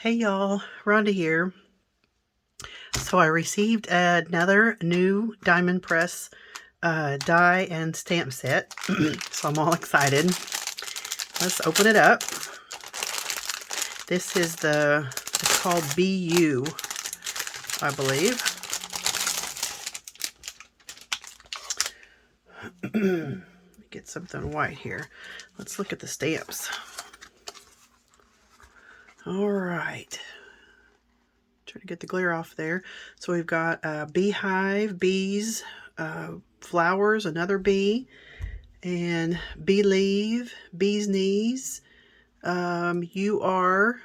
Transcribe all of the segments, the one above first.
Hey y'all, Rhonda here. So I received another new diamond press die and stamp set. So I'm all excited. Let's open it up. This is it's called BU, I believe. Get something white here. Let's look at the stamps. All right. Try to get the glare off there. So we've got a beehive, bees, flowers, another bee, and bee leave, bee's knees. You are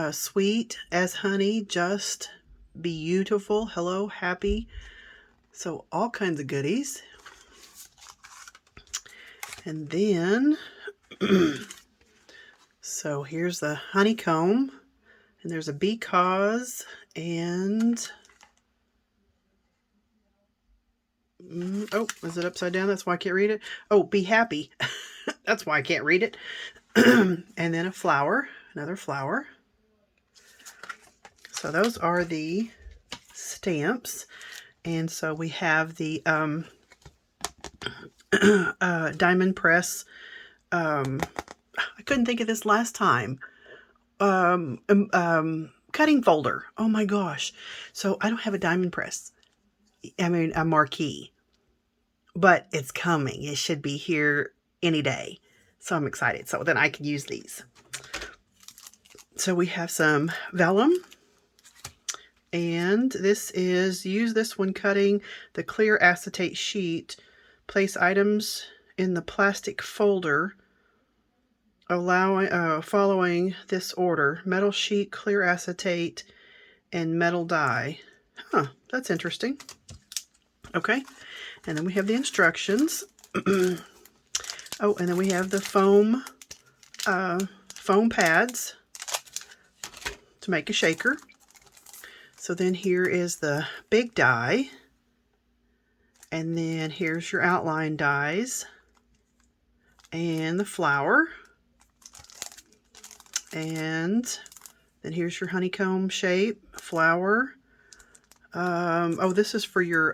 sweet as honey, just beautiful. Hello, happy. So all kinds of goodies. And then, so here's the honeycomb. And there's a because and, oh, is it upside down? That's why I can't read it. Oh, be happy. That's why I can't read it. And then a flower, another flower. So those are the stamps. And so we have the diamond press. I couldn't think of this last time. Cutting folder. Oh my gosh. So I don't have a diamond press. I mean, a marquee. But it's coming. It should be here any day. So I'm excited. So then I can use these. So we have some vellum. And this is, use this when cutting the clear acetate sheet. Place items in the plastic folder following this order: metal sheet, clear acetate, and metal die. Huh, that's interesting. Okay, and then we have the instructions. Oh, and then we have the foam pads to make a shaker. So then here is the big die. And then here's your outline dies. And the flower. And then here's your honeycomb shape, flower. Oh, this is for your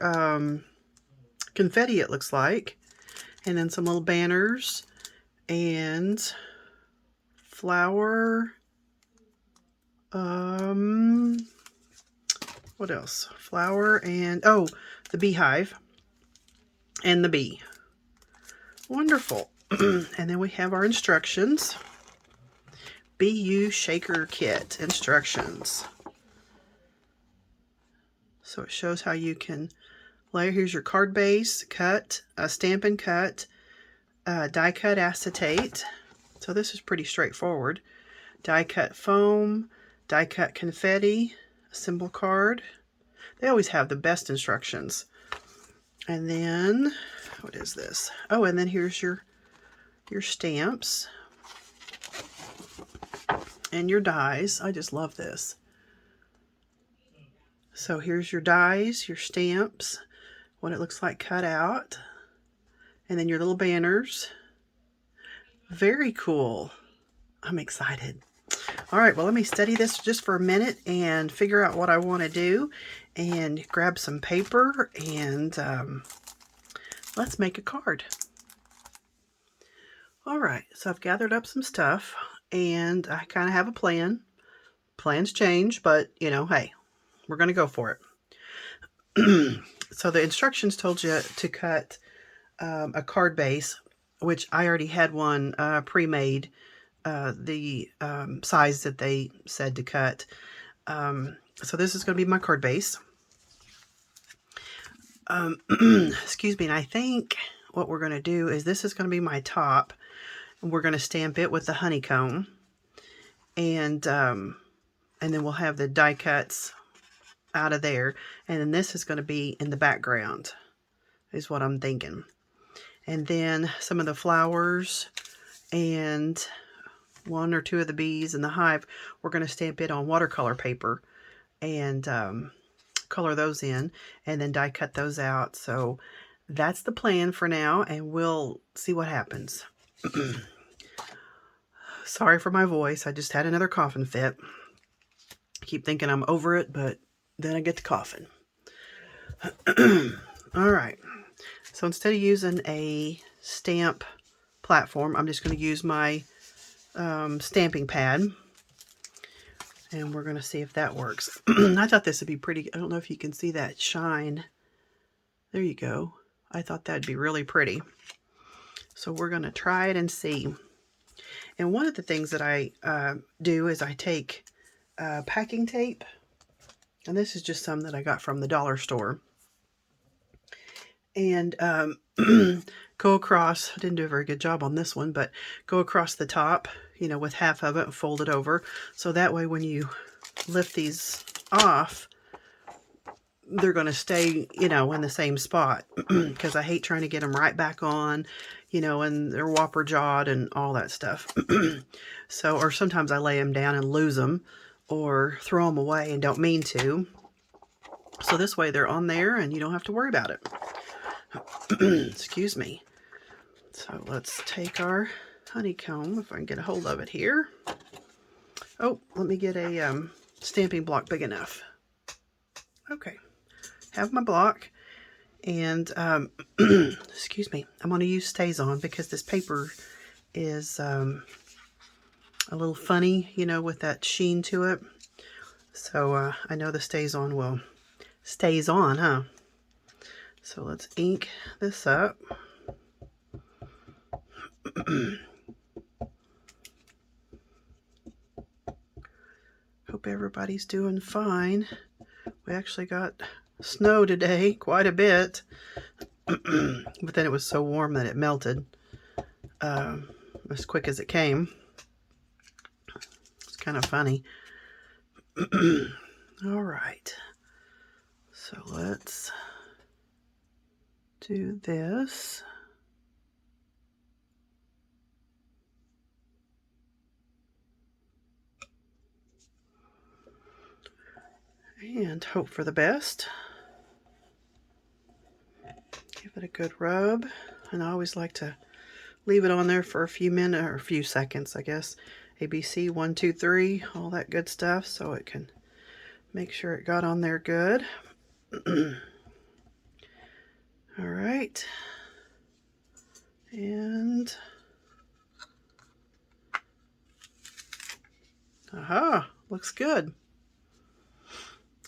confetti, it looks like. And then some little banners and flower. What else? Flower and, oh, the beehive and the bee. Wonderful. And then we have our instructions. BU Shaker Kit instructions. So it shows how you can layer. Here's your card base, cut, stamp and cut, die cut acetate. So this is pretty straightforward. Die cut foam, die cut confetti, a symbol card. They always have the best instructions. And then, what is this? Oh, and then here's your stamps. And your dies. I just love this. So here's your dies, your stamps, what it looks like cut out, and then your little banners. Very cool. I'm excited. All right, well, let me study this just for a minute and figure out what I want to do and grab some paper and let's make a card. All right, so I've gathered up some stuff. And I kind of have a plan. Plans change, but, you know, hey, we're going to go for it. So the instructions told you to cut a card base, which I already had one pre-made, the size that they said to cut. So this is going to be my card base. Excuse me, and I think what we're going to do is this is going to be my top. We're going to stamp it with the honeycomb, and then we'll have the die cuts out of there, and then this is going to be in the background, is what I'm thinking. And then some of the flowers and one or two of the bees and the hive, we're going to stamp it on watercolor paper and color those in, and then die cut those out. So that's the plan for now, and we'll see what happens. Sorry for my voice. I just had another coughing fit. I keep thinking I'm over it, but then I get to coughing. All right. So instead of using a stamp platform, I'm just going to use my stamping pad. And we're going to see if that works. I thought this would be pretty. I don't know if you can see that shine. There you go. I thought that'd be really pretty. So we're going to try it and see. And one of the things that I do is I take packing tape. And this is just some that I got from the dollar store. And go across. I didn't do a very good job on this one, but go across the top, you know, with half of it and fold it over. So that way when you lift these off, they're going to stay, you know, in the same spot. Because I hate trying to get them right back on, you know, and they're whopper jawed and all that stuff. So, or sometimes I lay them down and lose them or throw them away and don't mean to. So this way they're on there and you don't have to worry about it. Excuse me. So let's take our honeycomb, if I can get a hold of it here. Oh, let me get a stamping block big enough. Okay, have my block. And, excuse me, I'm going to use StazOn because this paper is a little funny, you know, with that sheen to it. So I know the StazOn stays on, huh? So let's ink this up. Hope everybody's doing fine. We actually got snow today, quite a bit. But then it was so warm that it melted as quick as it came. It's kind of funny. All right. So let's do this. And hope for the best. Give it a good rub. And I always like to leave it on there for a few minutes, or a few seconds, I guess. ABC 1, 2, 3, all that good stuff, so it can make sure it got on there good. All right. And aha, looks good.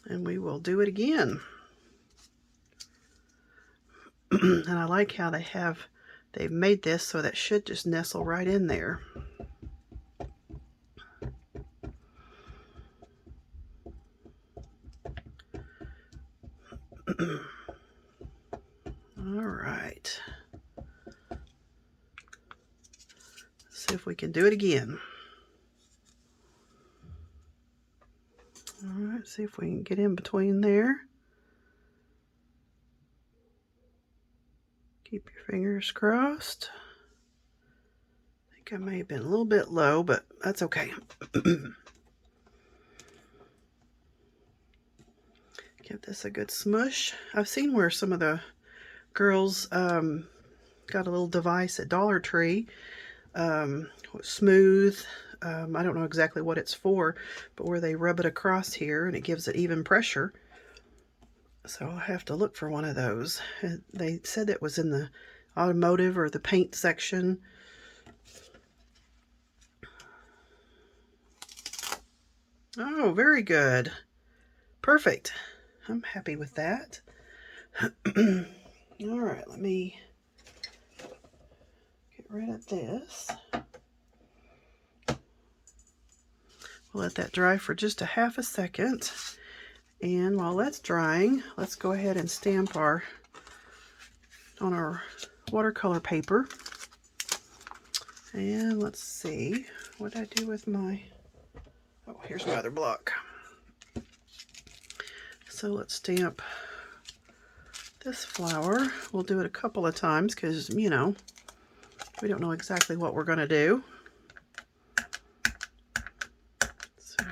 And we will do it again. And I like how they've made this so that should just nestle right in there. All right. Let's see if we can do it again. All right, see if we can get in between there. Keep your fingers crossed. I think I may have been a little bit low, but that's okay. Give this a good smush. I've seen where some of the girls got a little device at Dollar Tree, smooth. I don't know exactly what it's for, but where they rub it across here and it gives it even pressure. So I'll have to look for one of those. They said it was in the automotive or the paint section. Oh, very good. Perfect. I'm happy with that. All right, let me get rid of this. We'll let that dry for just a half a second. And while that's drying, let's go ahead and stamp on our watercolor paper. And let's see what I do with my, oh, here's my other block. So let's stamp this flower. We'll do it a couple of times because, you know, we don't know exactly what we're going to do. So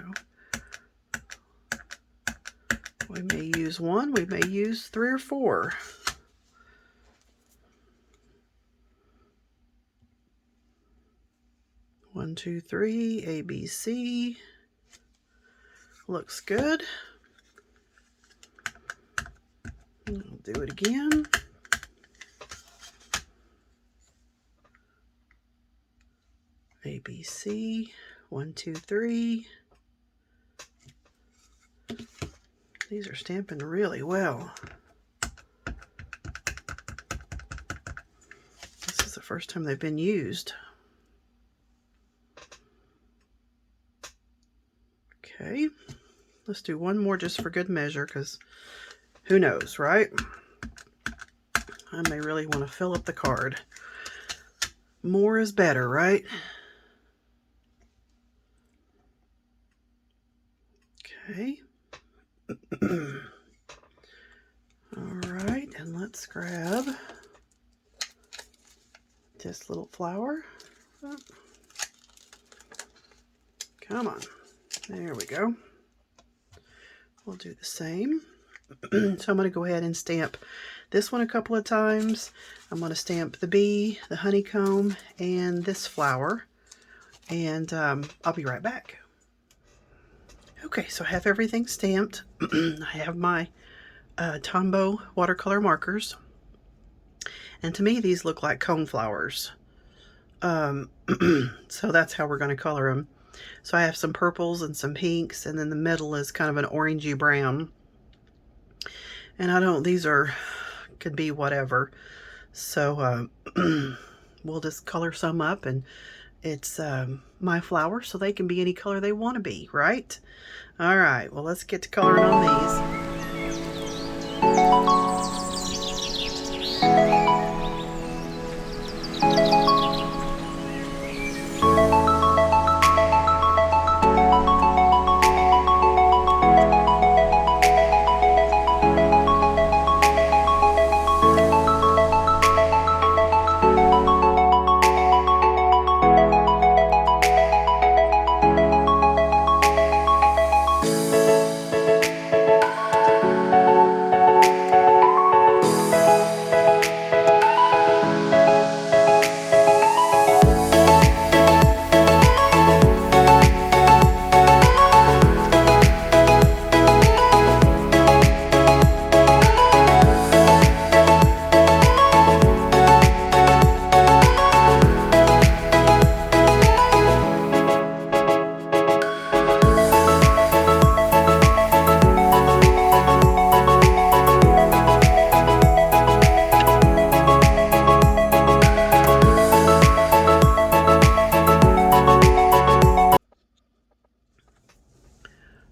we may use one, we may use 3 or 4. 1, 2, 3, A, B, C. Looks good. I'll do it again. A, B, C. 1, 2, 3. These are stamping really well. This is the first time they've been used. Okay, let's do one more just for good measure, because who knows, right? I may really want to fill up the card. More is better, right? Okay. All right, and let's grab this little flower. Oh. Come on. There we go. We'll do the same. So I'm going to go ahead and stamp this one a couple of times. I'm going to stamp the bee, the honeycomb, and this flower. And I'll be right back. Okay, so I have everything stamped. I have my Tombow watercolor markers. And to me, these look like cone flowers. So that's how we're going to color them. So I have some purples and some pinks, and then the middle is kind of an orangey brown. And these could be whatever. So we'll just color some up, and it's my flower, so they can be any color they want to be, right? All right, well, let's get to coloring on these.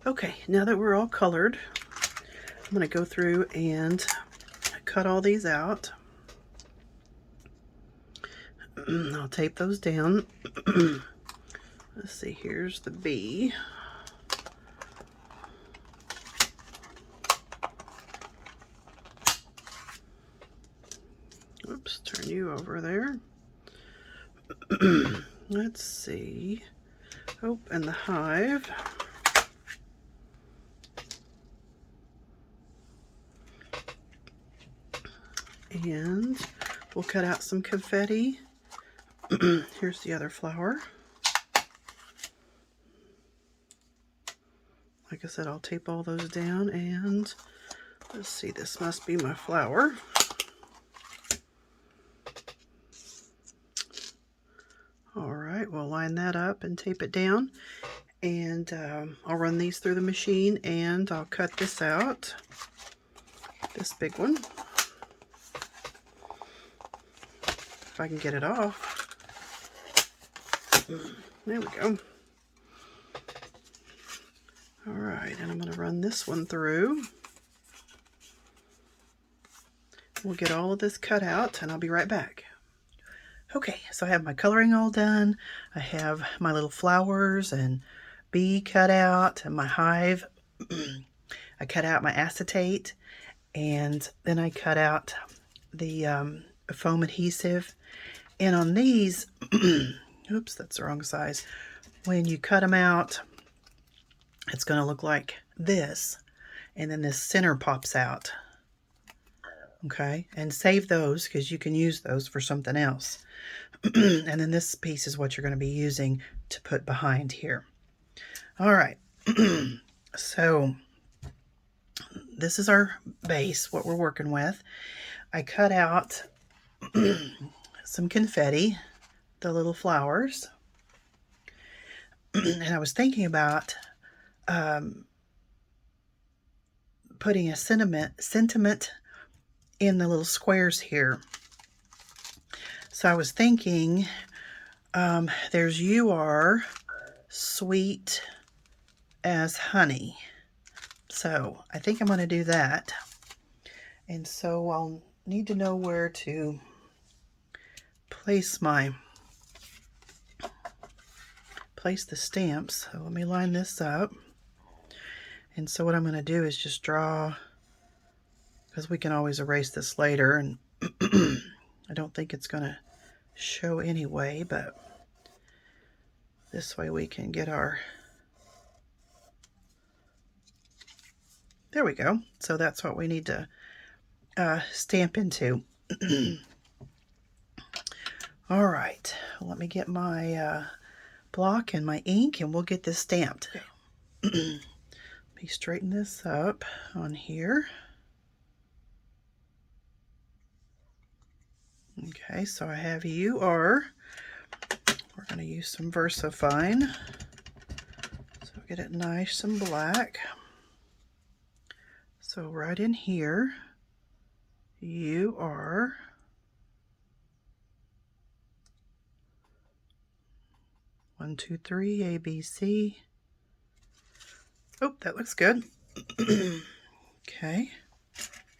Okay, now that we're all colored, I'm going to go through and cut all these out. I'll tape those down. Let's see, here's the bee. Oops, turn you over there. Let's see. Oh, and the hive. And we'll cut out some confetti. Here's the other flower. Like I said, I'll tape all those down, and let's see, this must be my flower. All right, we'll line that up and tape it down, and I'll run these through the machine, and I'll cut this out, this big one, if I can get it off. There we go. All right, and I'm going to run this one through. We'll get all of this cut out, and I'll be right back. Okay, so I have my coloring all done. I have my little flowers and bee cut out, and my hive. I cut out my acetate, and then I cut out the foam adhesive. And on these, oops, that's the wrong size. When you cut them out, it's going to look like this, and then this center pops out. Okay, and save those because you can use those for something else. And then this piece is what you're going to be using to put behind here. All right, so this is our base, what we're working with. I cut out some confetti, the little flowers, and I was thinking about putting a sentiment in the little squares here. So I was thinking, there's "You are sweet as honey." So I think I'm going to do that. And so I'll need to know where to place the stamps. So let me line this up. And so what I'm going to do is just draw, because we can always erase this later, and I don't think it's going to show anyway, but this way we can get our, there we go. So that's what we need to stamp into. All right, let me get my block and my ink and we'll get this stamped. Let me straighten this up on here. Okay, so I have "You are." We're going to use some VersaFine. So get it nice and black. So right in here, "You are." 1, 2, 3, A, B, C. Oh, that looks good. Okay.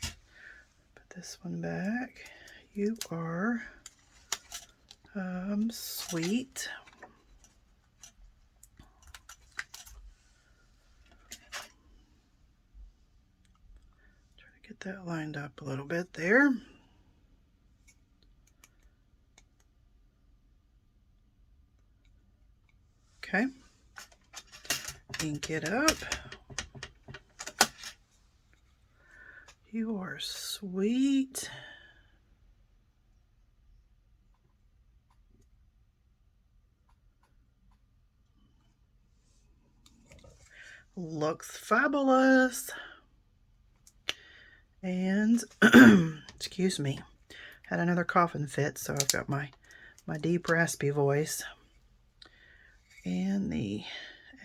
Put this one back. "You are sweet." Try to get that lined up a little bit there. Okay. Ink it up. "You are sweet looks fabulous." And excuse me, had another coughing fit, so I've got my deep raspy voice. And the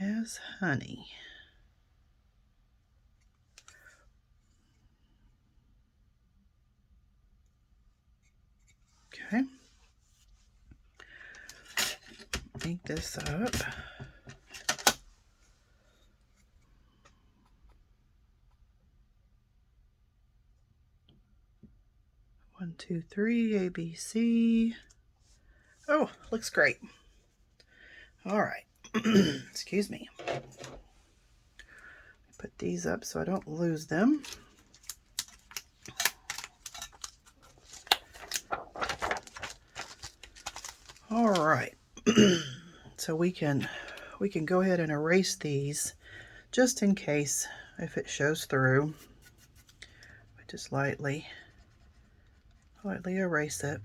"as honey." Okay. Ink this up. One, 2, 3, A, B, C. Oh, looks great. All right. Excuse me. Put these up so I don't lose them. All right. So we can go ahead and erase these just in case if it shows through. I just lightly erase it.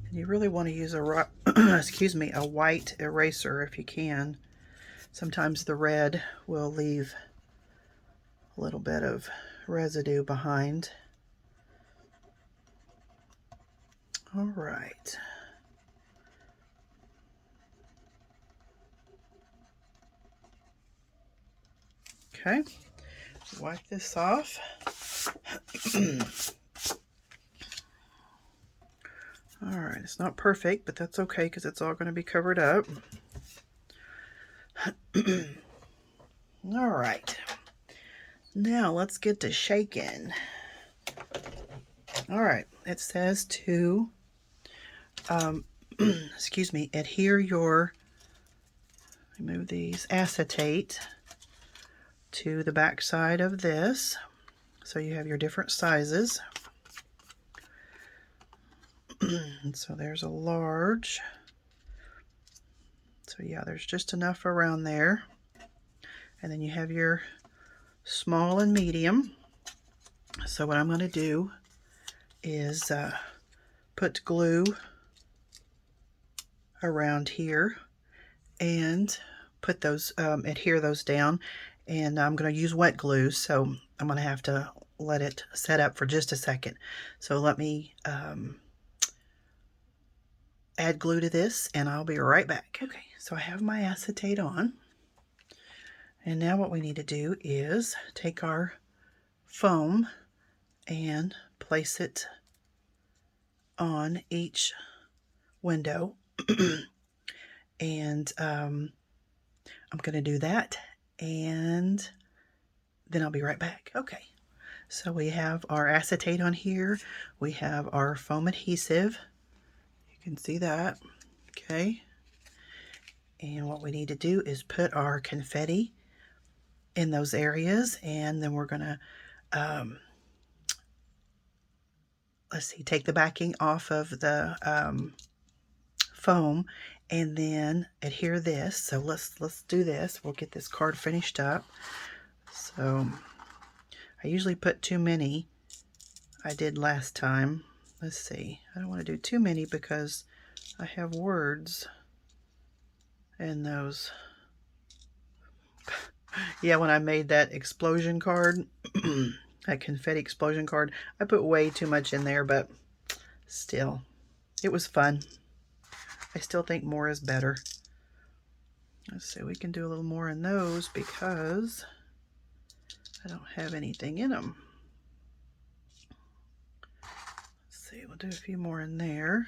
And you really want to use a excuse me, a white eraser if you can. Sometimes the red will leave a little bit of residue behind. All right. Okay, wipe this off. All right, it's not perfect, but that's okay because it's all going to be covered up. All right, now let's get to shaking. All right, it says to, excuse me, adhere your, remove these, acetate to the back side of this. So you have your different sizes. And so there's a large. So yeah, there's just enough around there. And then you have your small and medium. So what I'm going to do is put glue around here and put those, adhere those down. And I'm going to use wet glue, so I'm going to have to let it set up for just a second. So let me add glue to this and I'll be right back. Okay, so I have my acetate on. And now what we need to do is take our foam and place it on each window. And I'm going to do that and then I'll be right back. Okay, so we have our acetate on here. We have our foam adhesive. You can see that. Okay. And what we need to do is put our confetti in those areas, and then we're going to, let's see, take the backing off of the foam and then adhere this. So let's do this. We'll get this card finished up. So I usually put too many. I did last time. Let's see. I don't want to do too many because I have words in those. Yeah, when I made that explosion card, that confetti explosion card, I put way too much in there, but still, it was fun. I still think more is better. Let's see, we can do a little more in those because I don't have anything in them. Let's see, we'll do a few more in there.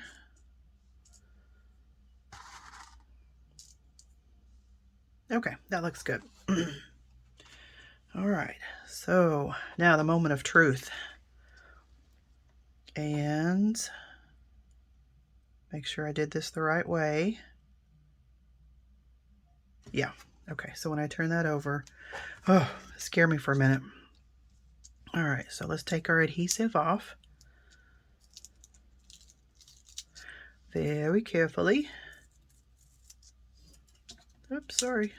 Okay, that looks good. All right, so now the moment of truth. And make sure I did this the right way. Yeah, okay, so when I turn that over, oh, it scared me for a minute. All right, so let's take our adhesive off. Very carefully. Oops, sorry.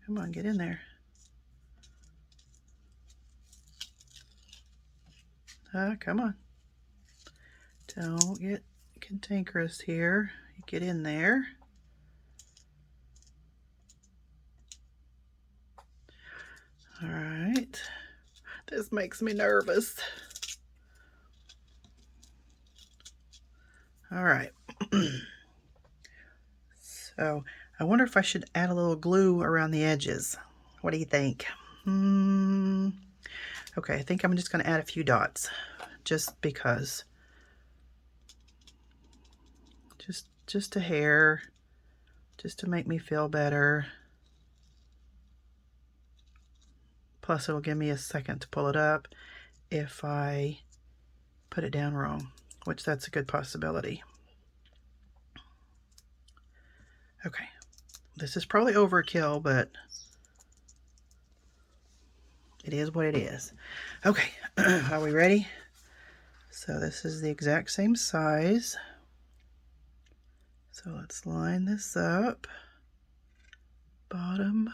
Come on, get in there. Come on. Don't get cantankerous here. You get in there. All right. This makes me nervous. All right. So I wonder if I should add a little glue around the edges. What do you think? Okay, I think I'm just going to add a few dots just because. Just a hair, just to make me feel better. Plus it'll give me a second to pull it up if I put it down wrong, which that's a good possibility. Okay, this is probably overkill, but it is what it is. Okay, are we ready? So this is the exact same size. So let's line this up. Bottom,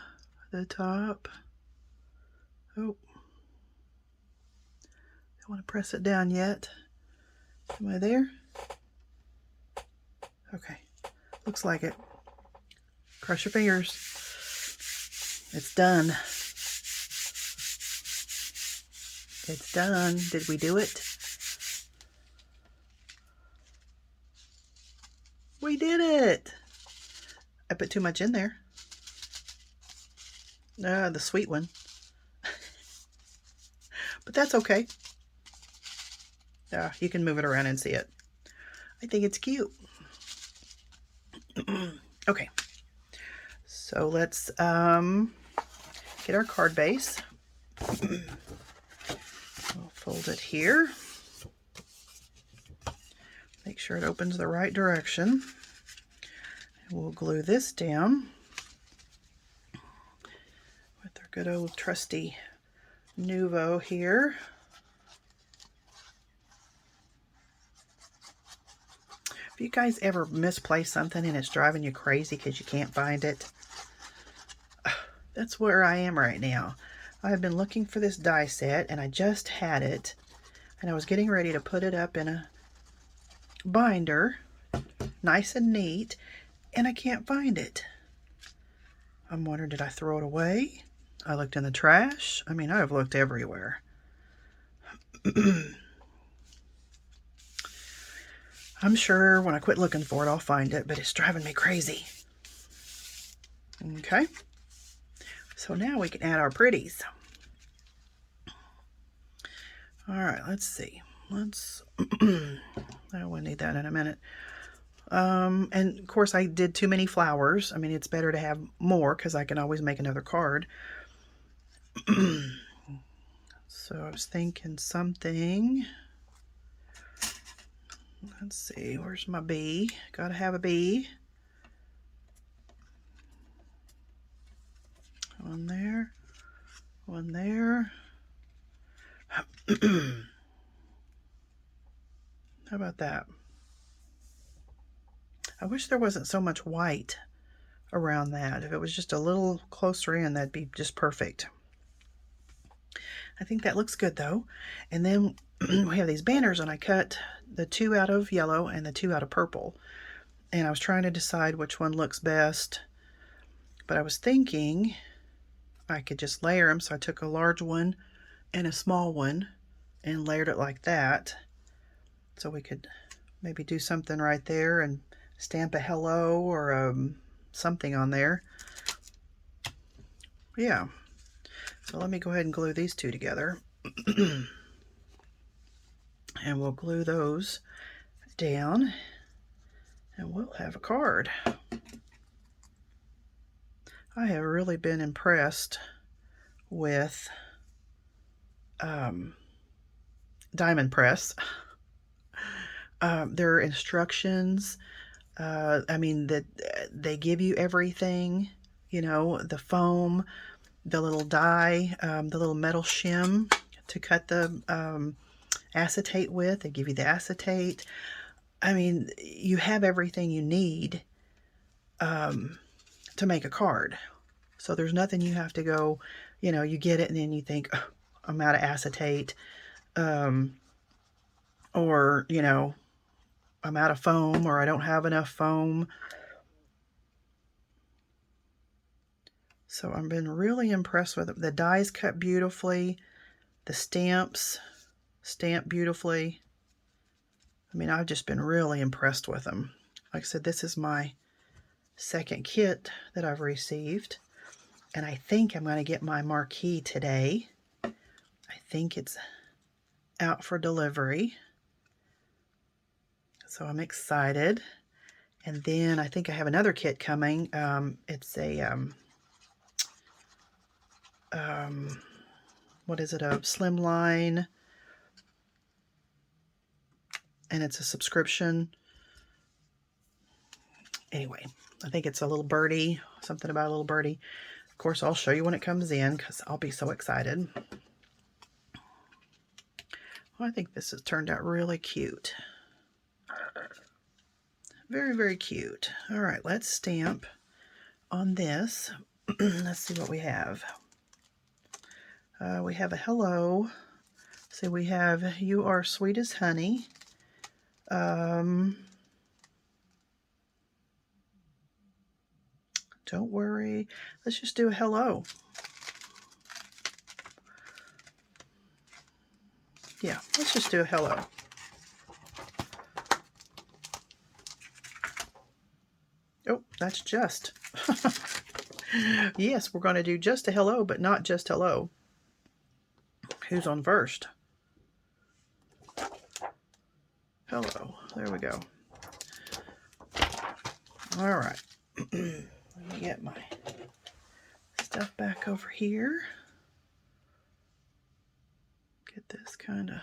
the top. Oh, don't want to press it down yet. Am I there? Okay, looks like it. Cross your fingers. It's done. It's done. Did we do it? We did it. I put too much in there. The sweet one. But that's okay. You can move it around and see it. I think it's cute. Okay. So let's get our card base. We'll fold it here. Make sure it opens the right direction. And we'll glue this down with our good old trusty Nuvo here. If you guys ever misplace something and it's driving you crazy because you can't find it, That's where I am right now. I have been looking for this die set, and I just had it, and I was getting ready to put it up in a binder, nice and neat, and I can't find it. I'm wondering, did I throw it away? I looked in the trash. I mean, I've looked everywhere. I'm sure when I quit looking for it, I'll find it, but it's driving me crazy. Okay. So now we can add our pretties. All right, let's see. Let's, I will need that in a minute. And of course I did too many flowers. I mean, it's better to have more because I can always make another card. So I was thinking something. Let's see, where's my bee? Gotta have a bee. One there, one there. How about that? I wish there wasn't so much white around that. If it was just a little closer in, that'd be just perfect. I think that looks good though. And then we have these banners, and I cut the 2 out of yellow and the 2 out of purple. And I was trying to decide which one looks best, but I was thinking I could just layer them. So I took a large one and a small one and layered it like that. So we could maybe do something right there and stamp a hello or something on there. Yeah. So let me go ahead and glue these 2 together. And we'll glue those down and we'll have a card. I have really been impressed with Diamond Press. Their instructions, I mean, that they give you everything, you know, the foam, the little die, the little metal shim to cut the acetate with. They give you the acetate. I mean, you have everything you need to make a card. So there's nothing you have to go, you know, you get it and then you think, oh, I'm out of acetate. Or, you know, I'm out of foam, or I don't have enough foam. So I've been really impressed with it. The dies cut beautifully. The stamps stamp beautifully. I mean, I've just been really impressed with them. Like I said, this is my second kit that I've received. And I think I'm going to get my marquee today. I think it's out for delivery. So I'm excited. And then I think I have another kit coming. It's a, what is it, a slimline. And it's a subscription. Anyway, I think it's a little birdie, something about a little birdie. Of course, I'll show you when it comes in because I'll be so excited. Well, I think this has turned out really cute. Very, very cute. All right, let's stamp on this. Let's see what we have. We have a hello. So we have you are sweet as honey. Don't worry. Let's just do a hello. Yeah, let's just do a hello. Oh, that's just. Yes, we're going to do just a hello, but not just hello. Who's on first? Hello. There we go. All right. Let me get my stuff back over here. Get this kind of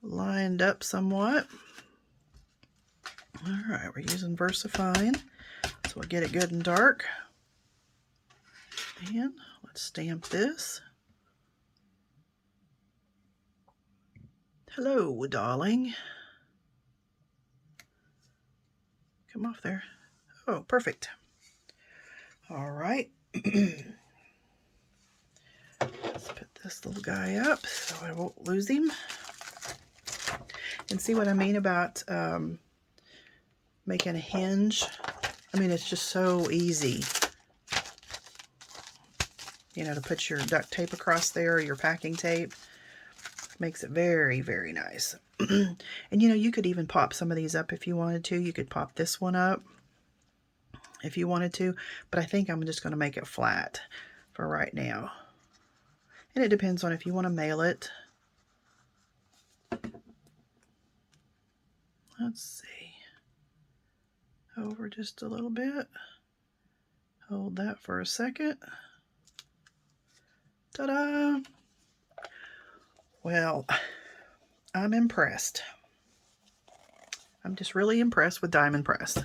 lined up somewhat. All right, we're using VersaFine, so we'll get it good and dark. And let's stamp this. Hello, darling. Come off there. Oh, perfect. All right, Let's put this little guy up so I won't lose him. And see what I mean about making a hinge? I mean, it's just so easy, you know, to put your duct tape across there, or your packing tape. Makes it very, very nice. And you know, you could even pop some of these up if you wanted to. You could pop this one up if you wanted to, but I think I'm just going to make it flat for right now. And it depends on if you want to mail it. Let's see. Over just a little bit. Hold that for a second. Ta-da! Well, I'm impressed. I'm just really impressed with Diamond Press.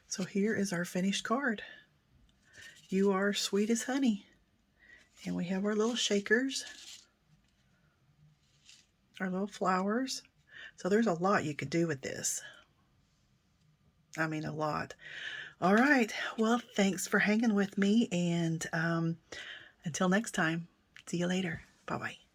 So here is our finished card. You are sweet as honey. And we have our little shakers. Our little flowers. So there's a lot you could do with this. I mean, a lot. All right. Well, thanks for hanging with me. And until next time, see you later. Bye-bye.